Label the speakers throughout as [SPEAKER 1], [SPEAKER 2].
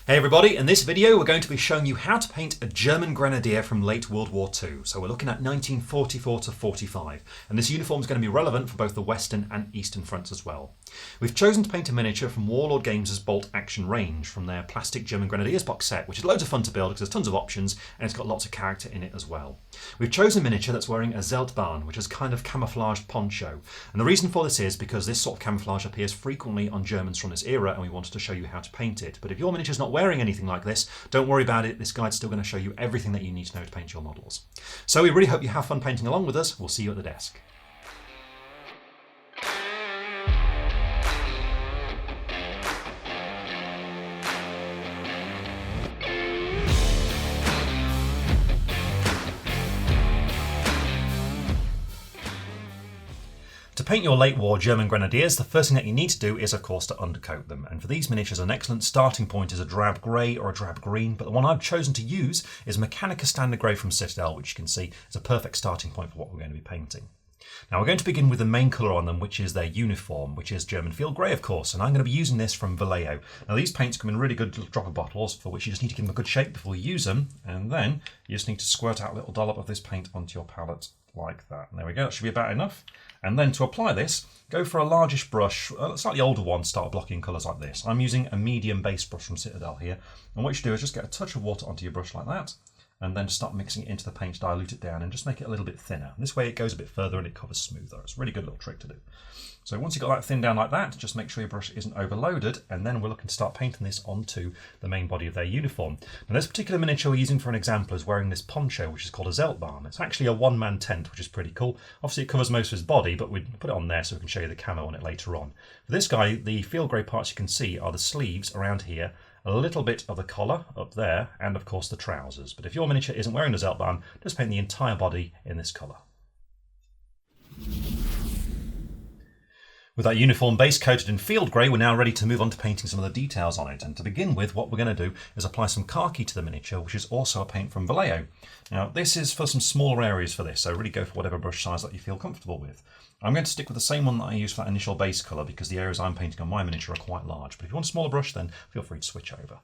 [SPEAKER 1] Hey everybody, in this video we're going to be showing you how to paint a German Grenadier from late World War II. So we're looking at 1944 to 45, and this uniform is going to be relevant for both the Western and Eastern fronts as well. We've chosen to paint a miniature from Warlord Games Bolt Action range from their plastic German Grenadiers box set, which is loads of fun to build because there's tons of options and it's got lots of character in it as well. We've chosen a miniature that's wearing a zeltbahn, which is kind of camouflaged poncho. And the reason for this is because this sort of camouflage appears frequently on Germans from this era and we wanted to show you how to paint it. But if your miniature's not wearing anything like this, don't worry about it. This guide's still going to show you everything that you need to know to paint your models. So we really hope you have fun painting along with us. We'll see you at the desk. To paint your late war German Grenadiers, the first thing that you need to do is of course to undercoat them, and for these miniatures an excellent starting point is a drab grey or a drab green, but the one I've chosen to use is Mechanicus standard grey from Citadel, which you can see is a perfect starting point for what we're going to be painting. Now we're going to begin with the main colour on them, which is their uniform, which is German field grey of course, and I'm going to be using this from Vallejo. Now these paints come in really good little dropper bottles for which you just need to give them a good shape before you use them, and then you just need to squirt out a little dollop of this paint onto your palette like that. And there we go, that should be about enough. And then to apply this, go for a largish brush, a slightly older one, start blocking colours like this. I'm using a medium base brush from Citadel here, and what you should do is just get a touch of water onto your brush like that, and then start mixing it into the paint, dilute it down and just make it a little bit thinner. This way it goes a bit further and it covers smoother. It's a really good little trick to do. So once you've got that thin down like that, just make sure your brush isn't overloaded, and then we're looking to start painting this onto the main body of their uniform. Now this particular miniature we're using for an example is wearing this poncho, which is called a zeltbahn. It's actually a one-man tent, which is pretty cool. Obviously it covers most of his body, but we put it on there so we can show you the camo on it later on. For this guy, the field grey parts you can see are the sleeves around here, a little bit of the collar up there, and of course the trousers. But if your miniature isn't wearing the zeltbahn, just paint the entire body in this colour. With that uniform base coated in field grey, we're now ready to move on to painting some of the details on it. And to begin with, what we're going to do is apply some khaki to the miniature, which is also a paint from Vallejo. Now this is for some smaller areas for this, so really go for whatever brush size that you feel comfortable with. I'm going to stick with the same one that I used for that initial base colour because the areas I'm painting on my miniature are quite large. But if you want a smaller brush, then feel free to switch over.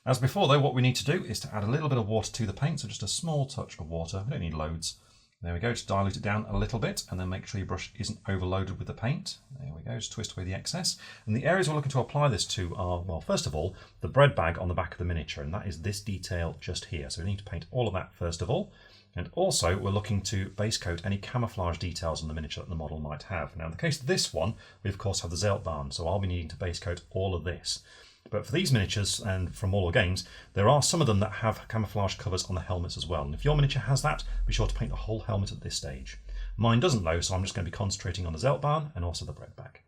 [SPEAKER 1] As before though, what we need to do is to add a little bit of water to the paint, so just a small touch of water. We don't need loads. There we go, just dilute it down a little bit and then make sure your brush isn't overloaded with the paint. There we go, just twist away the excess. And the areas we're looking to apply this to are, well, first of all, the bread bag on the back of the miniature, and that is this detail just here. So we need to paint all of that first of all. And also we're looking to base coat any camouflage details on the miniature that the model might have. Now in the case of this one, we of course have the zeltbahn, so I'll be needing to base coat all of this. But for these miniatures, and from Warlord Games, there are some of them that have camouflage covers on the helmets as well. And if your miniature has that, be sure to paint the whole helmet at this stage. Mine doesn't though, so I'm just going to be concentrating on the zeltbahn and also the bread bag.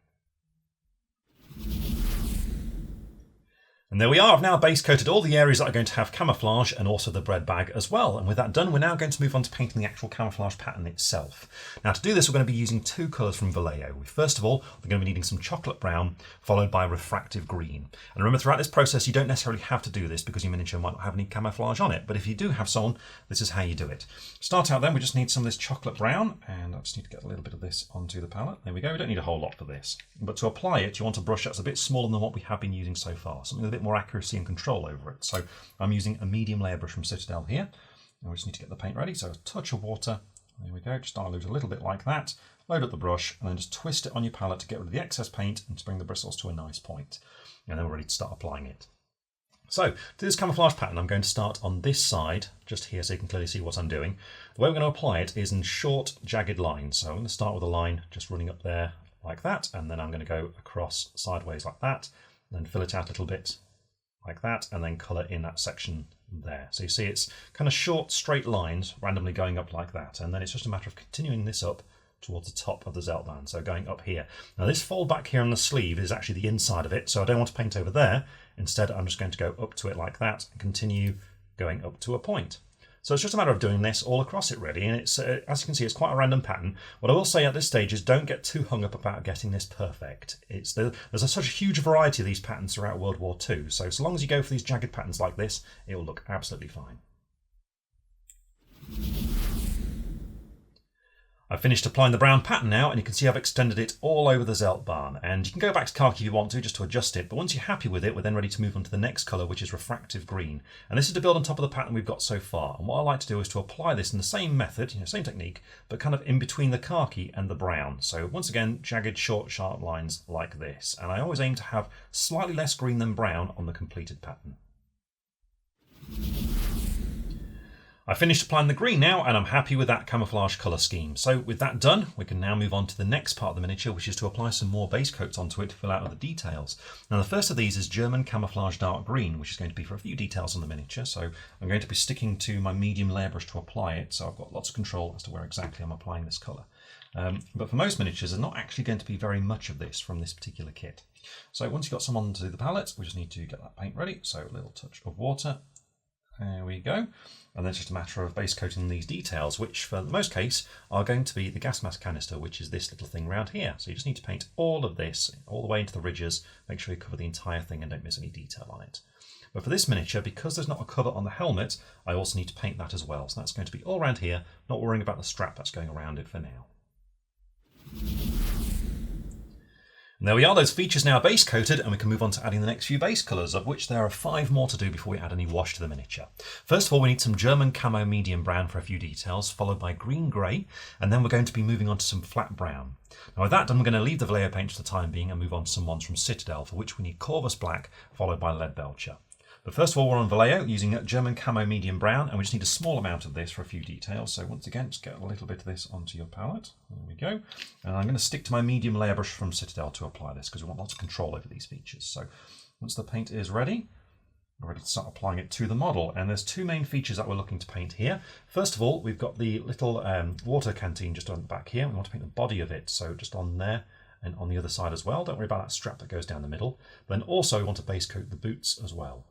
[SPEAKER 1] And there we are, I've now base coated all the areas that are going to have camouflage and also the bread bag as well. And with that done, we're now going to move on to painting the actual camouflage pattern itself. Now to do this, we're going to be using two colours from Vallejo. First of all, we're going to be needing some chocolate brown, followed by refractive green. And remember, throughout this process, you don't necessarily have to do this because your miniature might not have any camouflage on it. But if you do have some, this is how you do it. Start out then, we just need some of this chocolate brown, and I just need to get a little bit of this onto the palette. There we go, we don't need a whole lot for this. But to apply it, you want a brush that's a bit smaller than what we have been using so far, something with a bit more accuracy and control over it. So I'm using a medium layer brush from Citadel here. Now we just need to get the paint ready, so a touch of water, there we go, just dilute a little bit like that, load up the brush and then just twist it on your palette to get rid of the excess paint and to bring the bristles to a nice point. And then we're ready to start applying it. So to this camouflage pattern, I'm going to start on this side, just here so you can clearly see what I'm doing. The way we're going to apply it is in short, jagged lines. So I'm going to start with a line just running up there like that, and then I'm going to go across sideways like that, and then fill it out a little bit like that, and then colour in that section there. So you see it's kind of short, straight lines randomly going up like that, and then it's just a matter of continuing this up towards the top of the zeltbahn, so going up here. Now this fold back here on the sleeve is actually the inside of it, so I don't want to paint over there. Instead, I'm just going to go up to it like that and continue going up to a point. So it's just a matter of doing this all across it really, and it's as you can see, it's quite a random pattern. What I will say at this stage is don't get too hung up about getting this perfect. There's such a huge variety of these patterns throughout World War II, so long as you go for these jagged patterns like this, it will look absolutely fine. I've finished applying the brown pattern now, and you can see I've extended it all over the zeltbahn. And you can go back to Khaki if you want to, just to adjust it. But once you're happy with it, we're then ready to move on to the next colour, which is Refractive Green. And this is to build on top of the pattern we've got so far. And what I like to do is to apply this in the same method, same technique, but kind of in between the khaki and the brown. So once again, jagged, short, sharp lines like this. And I always aim to have slightly less green than brown on the completed pattern. I finished applying the green now, and I'm happy with that camouflage colour scheme. So with that done, we can now move on to the next part of the miniature, which is to apply some more base coats onto it to fill out the details. Now the first of these is German Camouflage Dark Green, which is going to be for a few details on the miniature. So I'm going to be sticking to my medium layer brush to apply it, so I've got lots of control as to where exactly I'm applying this colour. But for most miniatures, there's not actually going to be very much of this from this particular kit. So once you've got some onto the palette, we just need to get that paint ready. So a little touch of water. There we go. And then it's just a matter of base coating these details, which for the most case are going to be the gas mask canister, which is this little thing around here. So you just need to paint all of this all the way into the ridges, make sure you cover the entire thing and don't miss any detail on it. But for this miniature, because there's not a cover on the helmet, I also need to paint that as well. So that's going to be all around here, not worrying about the strap that's going around it for now. And there we are, those features now base coated, and we can move on to adding the next few base colours, of which there are 5 more to do before we add any wash to the miniature. First of all, we need some German Camo medium brown for a few details, followed by green grey, and then we're going to be moving on to some flat brown. Now with that done, we're going to leave the Vallejo paint for the time being and move on to some ones from Citadel, for which we need Corvus black, followed by Leadbelcher. But first of all, we're on Vallejo using German Camo medium brown, and we just need a small amount of this for a few details. So once again, just get a little bit of this onto your palette. There we go. And I'm going to stick to my medium layer brush from Citadel to apply this, because we want lots of control over these features. So once the paint is ready, we're ready to start applying it to the model. And there's 2 main features that we're looking to paint here. First of all, we've got the little water canteen just on the back here. We want to paint the body of it, so just on there and on the other side as well. Don't worry about that strap that goes down the middle. Then also we want to base coat the boots as well.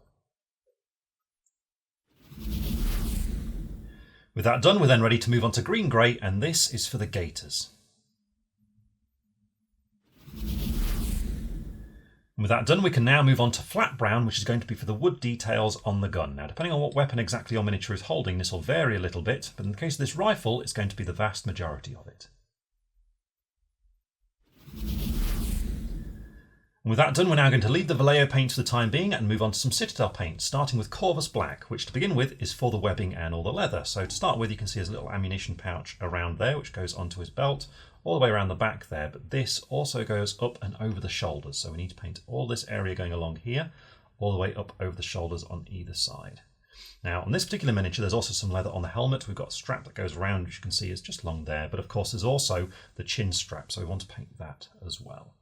[SPEAKER 1] With that done, we're then ready to move on to green grey, and this is for the gators. And with that done, we can now move on to flat brown, which is going to be for the wood details on the gun. Now, depending on what weapon exactly your miniature is holding, this will vary a little bit, but in the case of this rifle, it's going to be the vast majority of it. And with that done, we're now going to leave the Vallejo paint for the time being and move on to some Citadel paint, starting with Corvus black, which to begin with is for the webbing and all the leather. So to start with, you can see there's a little ammunition pouch around there, which goes onto his belt, all the way around the back there, but this also goes up and over the shoulders. So we need to paint all this area going along here, all the way up over the shoulders on either side. Now, on this particular miniature, there's also some leather on the helmet. We've got a strap that goes around, which you can see is just along there, but of course there's also the chin strap, so we want to paint that as well.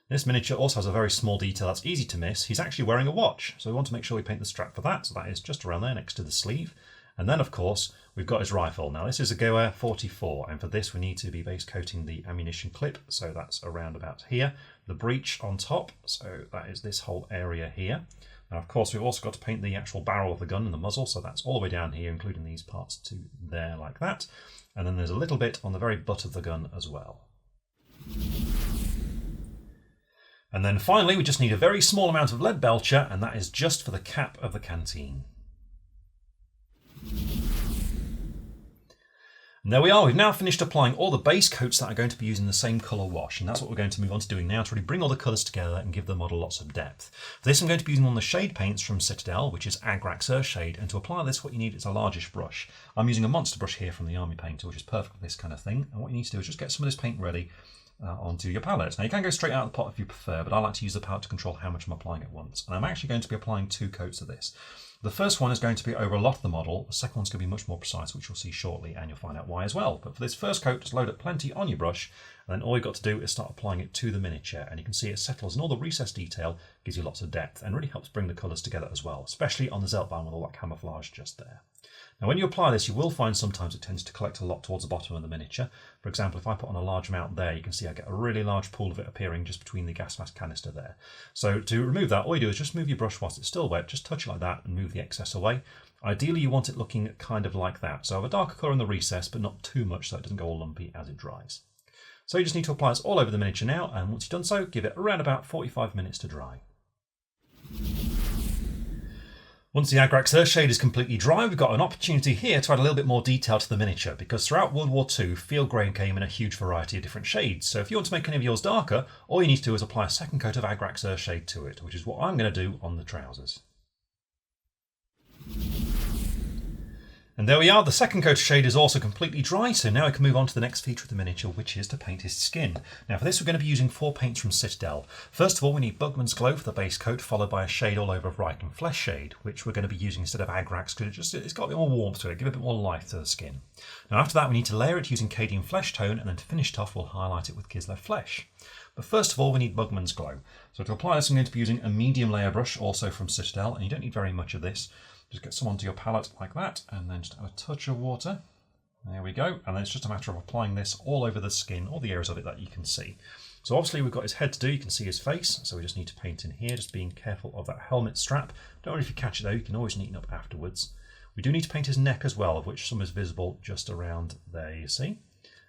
[SPEAKER 1] This miniature also has a very small detail that's easy to miss. He's actually wearing a watch, so we want to make sure we paint the strap for that. So that is just around there next to the sleeve. And then, of course, we've got his rifle. Now, this is a Goer 44, and for this we need to be base coating the ammunition clip, so that's around about here. The breech on top, so that is this whole area here. Now, of course, we've also got to paint the actual barrel of the gun and the muzzle, so that's all the way down here, including these parts to there like that. And then there's a little bit on the very butt of the gun as well. And then finally, we just need a very small amount of Leadbelcher, and that is just for the cap of the canteen. And there we are, we've now finished applying all the base coats that are going to be using the same colour wash, and that's what we're going to move on to doing now to really bring all the colours together and give the model lots of depth. For this I'm going to be using one of the shade paints from Citadel, which is Agrax Earthshade, and to apply this what you need is a largish brush. I'm using a monster brush here from the Army Painter, which is perfect for this kind of thing, and what you need to do is just get some of this paint ready onto your palette. Now you can go straight out of the pot if you prefer, but I like to use the palette to control how much I'm applying at once. And I'm actually going to be applying 2 coats of this. The first one is going to be over a lot of the model, the second one's going to be much more precise, which you'll see shortly, and you'll find out why as well. But for this first coat, just load up plenty on your brush, and then all you've got to do is start applying it to the miniature, and you can see it settles, and all the recessed detail gives you lots of depth, and really helps bring the colours together as well, especially on the zeltbahn with all that camouflage just there. Now when you apply this, you will find sometimes it tends to collect a lot towards the bottom of the miniature. For example, if I put on a large amount there, you can see I get a really large pool of it appearing just between the gas mask canister there. So to remove that, all you do is just move your brush whilst it's still wet, just touch it like that and move the excess away. Ideally you want it looking kind of like that. So have a darker colour in the recess, but not too much so it doesn't go all lumpy as it dries. So you just need to apply this all over the miniature now, and once you've done so, give it around about 45 minutes to dry. Once the Agrax Earthshade is completely dry, we've got an opportunity here to add a little bit more detail to the miniature, because throughout World War II, field grey came in a huge variety of different shades. So if you want to make any of yours darker, all you need to do is apply a second coat of Agrax Earthshade to it, which is what I'm going to do on the trousers. And there we are, the second coat of shade is also completely dry, so now I can move on to the next feature of the miniature, which is to paint his skin. Now for this we're going to be using 4 paints from Citadel. First of all, we need Bugman's Glow for the base coat, followed by a shade all over of Reikland Fleshshade, which we're going to be using instead of Agrax because it's got a bit more warmth to it, give it a bit more life to the skin. Now after that we need to layer it using Cadian Fleshtone, and then to finish it off we'll highlight it with Kislev Flesh. But first of all we need Bugman's Glow. So to apply this I'm going to be using a medium layer brush, also from Citadel, and you don't need very much of this. Just get some onto your palette like that, and then just add a touch of water. There we go. And then it's just a matter of applying this all over the skin, all the areas of it that you can see. So obviously we've got his head to do, you can see his face, so we just need to paint in here, just being careful of that helmet strap. Don't worry if you catch it though, you can always neaten up afterwards. We do need to paint his neck as well, of which some is visible just around there, you see.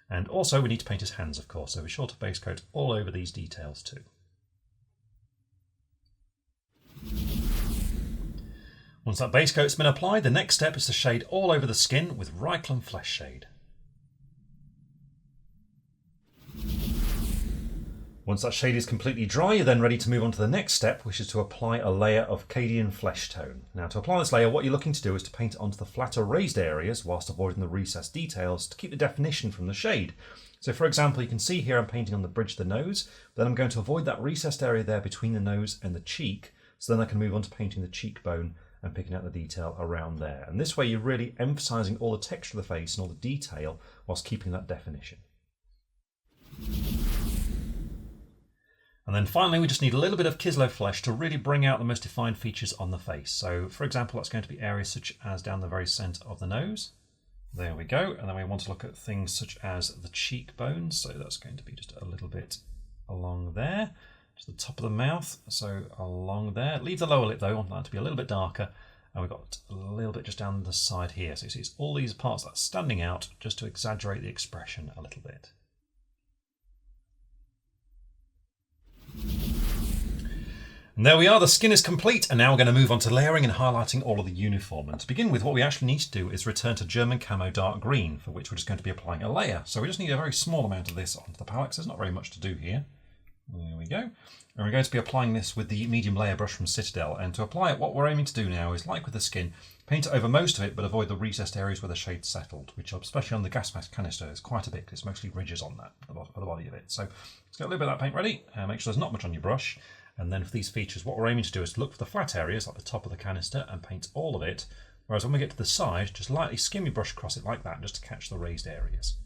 [SPEAKER 1] And also we need to paint his hands, of course, so be sure to base coat all over these details too. Once that base coat's been applied, the next step is to shade all over the skin with Reikland Fleshshade. Once that shade is completely dry, you're then ready to move on to the next step, which is to apply a layer of Cadian Fleshtone. Now to apply this layer, what you're looking to do is to paint it onto the flatter raised areas whilst avoiding the recessed details to keep the definition from the shade. So for example, you can see here I'm painting on the bridge of the nose, then I'm going to avoid that recessed area there between the nose and the cheek, so then I can move on to painting the cheekbone and picking out the detail around there. And this way you're really emphasising all the texture of the face and all the detail whilst keeping that definition. And then finally we just need a little bit of Kislev Flesh to really bring out the most defined features on the face. So for example that's going to be areas such as down the very centre of the nose. There we go. And then we want to look at things such as the cheekbones. So that's going to be just a little bit along there. To the top of the mouth, so along there. Leave the lower lip though, I want that to be a little bit darker. And we've got a little bit just down the side here. So you see it's all these parts that's standing out just to exaggerate the expression a little bit. And there we are, the skin is complete, and now we're going to move on to layering and highlighting all of the uniform. And to begin with, what we actually need to do is return to German Camo Dark Green, for which we're just going to be applying a layer. So we just need a very small amount of this onto the palette, so there's not very much to do here. There we go. And we're going to be applying this with the medium layer brush from Citadel. And to apply it, what we're aiming to do now is, like with the skin, paint it over most of it, but avoid the recessed areas where the shade's settled, which especially on the gas mask canister is quite a bit, because it's mostly ridges on that, for the body of it. So let's get a little bit of that paint ready, and make sure there's not much on your brush. And then for these features, what we're aiming to do is to look for the flat areas, like the top of the canister, and paint all of it. Whereas when we get to the side, just lightly skim your brush across it like that, just to catch the raised areas.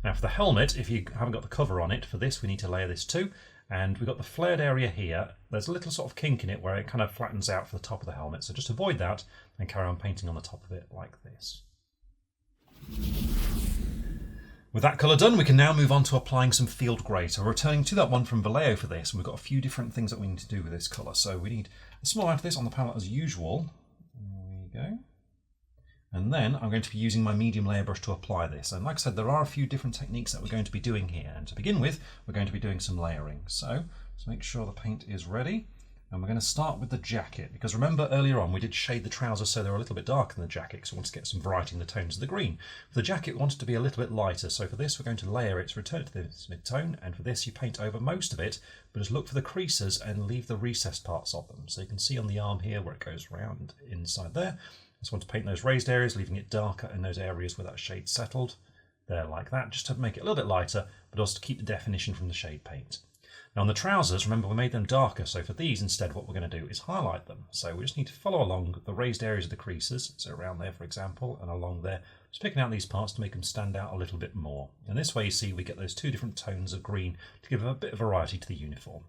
[SPEAKER 1] Now for the helmet, if you haven't got the cover on it, for this we need to layer this too. And we've got the flared area here. There's a little sort of kink in it where it kind of flattens out for the top of the helmet. So just avoid that and carry on painting on the top of it like this. With that colour done, we can now move on to applying some field grey. So we're returning to that one from Vallejo for this, and we've got a few different things that we need to do with this colour. So we need a small amount of this on the palette as usual. There we go. And then I'm going to be using my medium layer brush to apply this. And like I said, there are a few different techniques that we're going to be doing here. And to begin with, we're going to be doing some layering. So let's make sure the paint is ready. And we're going to start with the jacket, because remember earlier on we did shade the trousers so they were a little bit darker than the jacket, because we wanted to get some variety in the tones of the green. For the jacket we wanted to be a little bit lighter, so for this we're going to layer it, return it to this mid-tone, and for this you paint over most of it, but just look for the creases and leave the recessed parts of them. So you can see on the arm here where it goes round inside there. Just want to paint those raised areas, leaving it darker in those areas where that shade's settled. There, like that, just to make it a little bit lighter, but also to keep the definition from the shade paint. Now on the trousers, remember we made them darker, so for these instead what we're going to do is highlight them. So we just need to follow along the raised areas of the creases, so around there for example, and along there, just picking out these parts to make them stand out a little bit more. And this way you see we get those two different tones of green to give a bit of variety to the uniform.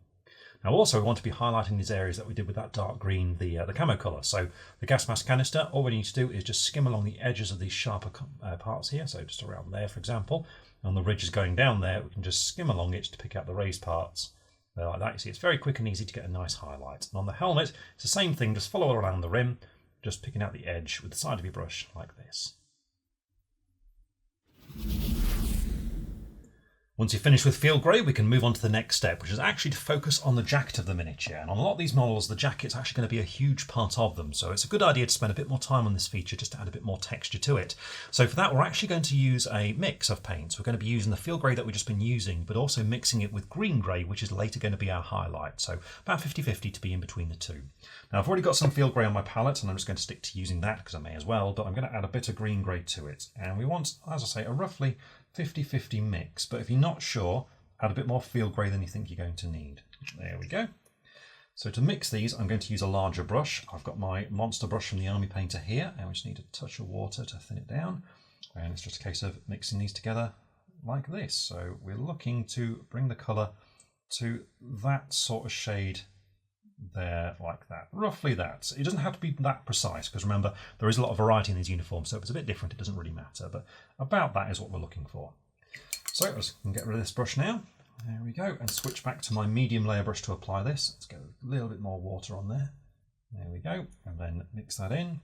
[SPEAKER 1] Now also we want to be highlighting these areas that we did with that dark green, the camo colour. So the gas mask canister, all we need to do is just skim along the edges of these sharper parts here, so just around there for example. And on the ridges going down there, we can just skim along it to pick out the raised parts. There, like that, you see it's very quick and easy to get a nice highlight. And on the helmet, it's the same thing, just follow around the rim, just picking out the edge with the side of your brush like this. Once you're finished with field grey, we can move on to the next step, which is actually to focus on the jacket of the miniature. And on a lot of these models, the jacket's actually going to be a huge part of them. So it's a good idea to spend a bit more time on this feature just to add a bit more texture to it. So for that, we're actually going to use a mix of paints. We're going to be using the field grey that we've just been using, but also mixing it with green grey, which is later going to be our highlight. So about 50-50 to be in between the two. Now I've already got some field grey on my palette, and I'm just going to stick to using that because I may as well, but I'm going to add a bit of green grey to it. And we want, as I say, a roughly 50-50 mix, but if you're not sure, add a bit more field grey than you think you're going to need. There we go. So to mix these, I'm going to use a larger brush. I've got my monster brush from the Army Painter here, and we just need a touch of water to thin it down. And it's just a case of mixing these together like this. So we're looking to bring the colour to that sort of shade there, like that, roughly that. It doesn't have to be that precise, because remember, there is a lot of variety in these uniforms, so if it's a bit different, it doesn't really matter, but about that is what we're looking for. So I can get rid of this brush now. There we go, and switch back to my medium layer brush to apply this. Let's get a little bit more water on there. There we go, and then mix that in.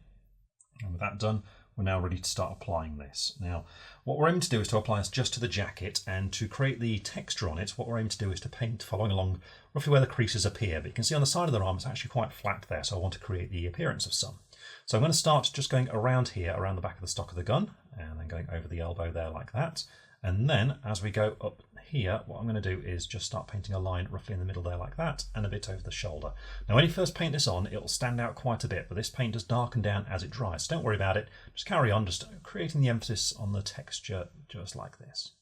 [SPEAKER 1] And with that done, we're now ready to start applying this. Now, what we're aiming to do is to apply this just to the jacket, and to create the texture on it, what we're aiming to do is to paint following along roughly where the creases appear. But you can see on the side of the arm, it's actually quite flat there, so I want to create the appearance of some. So I'm going to start just going around here, around the back of the stock of the gun, and then going over the elbow there like that. And then as we go up here, what I'm going to do is just start painting a line roughly in the middle there like that, and a bit over the shoulder. Now when you first paint this on, it'll stand out quite a bit, but this paint does darken down as it dries. So don't worry about it, just carry on, just creating the emphasis on the texture just like this.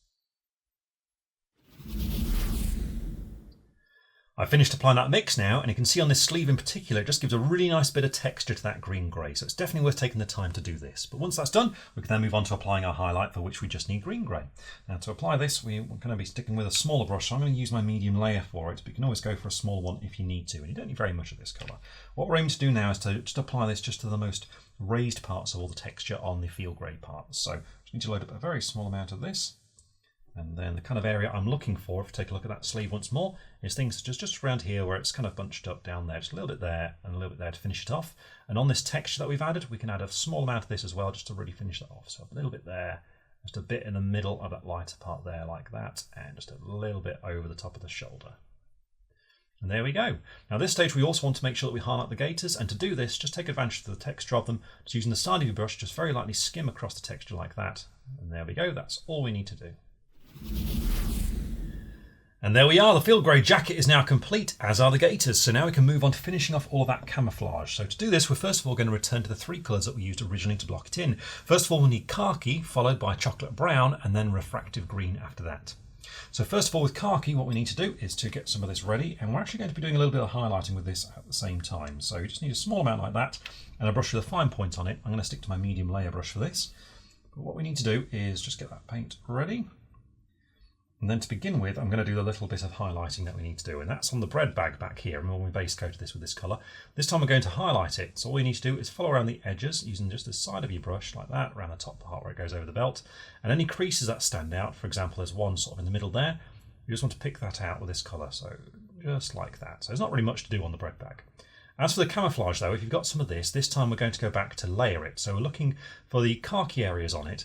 [SPEAKER 1] I've finished applying that mix now, and you can see on this sleeve in particular, it just gives a really nice bit of texture to that green grey, so it's definitely worth taking the time to do this. But once that's done, we can then move on to applying our highlight, for which we just need green grey. Now to apply this, we're going to be sticking with a smaller brush, so I'm going to use my medium layer for it, but you can always go for a small one if you need to, and you don't need very much of this colour. What we're aiming to do now is to just apply this just to the most raised parts of all the texture on the field grey parts. So just need to load up a very small amount of this. And then the kind of area I'm looking for, if you take a look at that sleeve once more, is things just around here where it's kind of bunched up down there, just a little bit there and a little bit there to finish it off. And on this texture that we've added, we can add a small amount of this as well, just to really finish that off. So a little bit there, just a bit in the middle of that lighter part there like that, and just a little bit over the top of the shoulder. And there we go. Now at this stage we also want to make sure that we highlight the gators, and to do this, just take advantage of the texture of them, just using the side of your brush, just very lightly skim across the texture like that. And there we go, that's all we need to do. And there we are, the field grey jacket is now complete, as are the gators. So now we can move on to finishing off all of that camouflage. So to do this, we're first of all going to return to the three colours that we used originally to block it in. First of all, we need khaki, followed by chocolate brown, and then refractive green after that. So first of all, with khaki, what we need to do is to get some of this ready, and we're actually going to be doing a little bit of highlighting with this at the same time. So you just need a small amount like that, and a brush with a fine point on it. I'm going to stick to my medium layer brush for this. But what we need to do is just get that paint ready. And then to begin with, I'm going to do a little bit of highlighting that we need to do, and that's on the bread bag back here. Remember when we base coated this with this colour? This time we're going to highlight it. So all you need to do is follow around the edges using just the side of your brush like that, around the top part where it goes over the belt. And any creases that stand out, for example, there's one sort of in the middle there, you just want to pick that out with this colour, so just like that. So there's not really much to do on the bread bag. As for the camouflage though, if you've got some of this time we're going to go back to layer it. So we're looking for the khaki areas on it.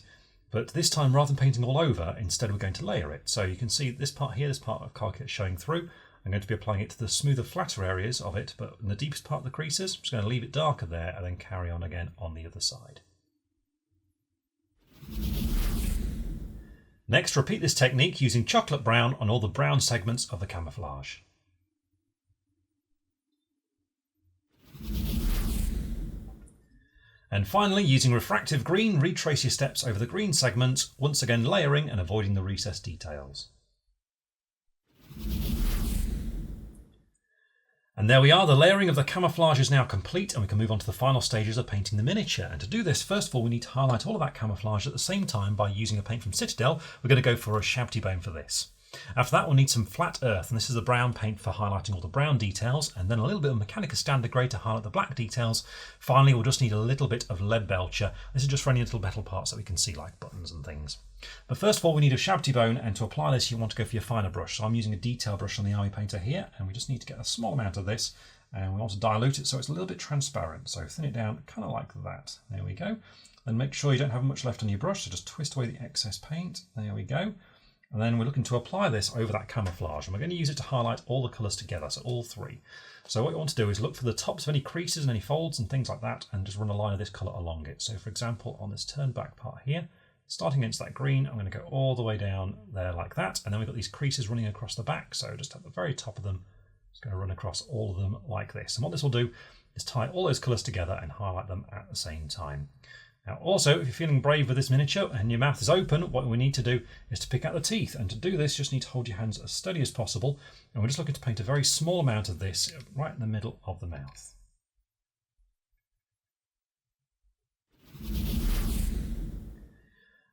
[SPEAKER 1] But this time, rather than painting all over, instead we're going to layer it. So you can see this part here, this part of khaki that's showing through. I'm going to be applying it to the smoother, flatter areas of it, but in the deepest part of the creases, I'm just going to leave it darker there and then carry on again on the other side. Next, repeat this technique using chocolate brown on all the brown segments of the camouflage. And finally, using refractive green, retrace your steps over the green segments, once again layering and avoiding the recessed details. And there we are, the layering of the camouflage is now complete, and we can move on to the final stages of painting the miniature. And to do this, first of all, we need to highlight all of that camouflage at the same time by using a paint from Citadel. We're going to go for a Ushabti for this. After that, we'll need some flat earth, and this is the brown paint for highlighting all the brown details, and then a little bit of Mechanicus standard grey to highlight the black details. Finally, we'll just need a little bit of Leadbelcher. This is just for any little metal parts that we can see, like buttons and things. But first of all, we need a Ushabti bone, and to apply this, you want to go for your finer brush. So I'm using a detail brush on the Army Painter here, and we just need to get a small amount of this, and we want to dilute it so it's a little bit transparent. So thin it down, kind of like that. There we go. Then make sure you don't have much left on your brush, so just twist away the excess paint. There we go. And then we're looking to apply this over that camouflage, and we're going to use it to highlight all the colours together, so all three. So what you want to do is look for the tops of any creases and any folds and things like that, and just run a line of this colour along it. So for example, on this turn back part here, starting against that green, I'm going to go all the way down there like that, and then we've got these creases running across the back, so just at the very top of them, it's going to run across all of them like this. And what this will do is tie all those colours together and highlight them at the same time. Now also, if you're feeling brave with this miniature and your mouth is open, what we need to do is to pick out the teeth. And to do this, you just need to hold your hands as steady as possible. And we're just looking to paint a very small amount of this right in the middle of the mouth.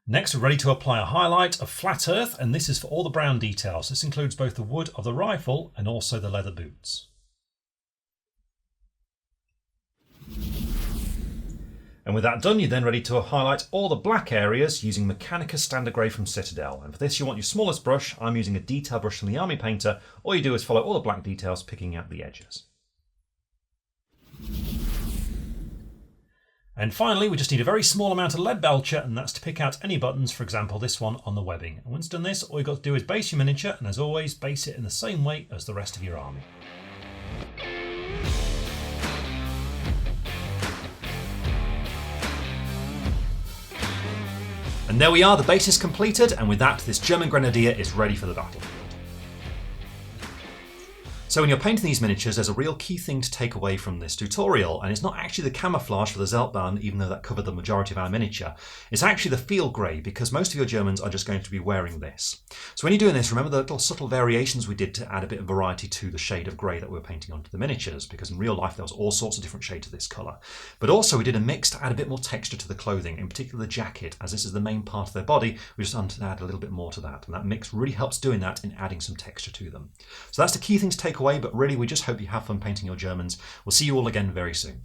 [SPEAKER 1] Next, we're ready to apply a highlight of flat earth, and this is for all the brown details. This includes both the wood of the rifle and also the leather boots. And with that done, you're then ready to highlight all the black areas using Mechanicus Standard Grey from Citadel. And for this, you want your smallest brush. I'm using a detail brush from the Army Painter. All you do is follow all the black details, picking out the edges. And finally, we just need a very small amount of Leadbelcher, and that's to pick out any buttons, for example, this one on the webbing. And once done this, all you've got to do is base your miniature, and as always, base it in the same way as the rest of your army. And there we are, the base is completed, and with that, this German Grenadier is ready for the battlefield. So when you're painting these miniatures, there's a real key thing to take away from this tutorial, and it's not actually the camouflage for the zeltbahn, even though that covered the majority of our miniature. It's actually the field grey, because most of your Germans are just going to be wearing this. So when you're doing this, remember the little subtle variations we did to add a bit of variety to the shade of grey that we were painting onto the miniatures, because in real life there was all sorts of different shades of this colour. But also we did a mix to add a bit more texture to the clothing, in particular the jacket, as this is the main part of their body. We just wanted to add a little bit more to that, and that mix really helps doing that in adding some texture to them. So that's the key thing to take away, but really we just hope you have fun painting your Germans. We'll see you all again very soon.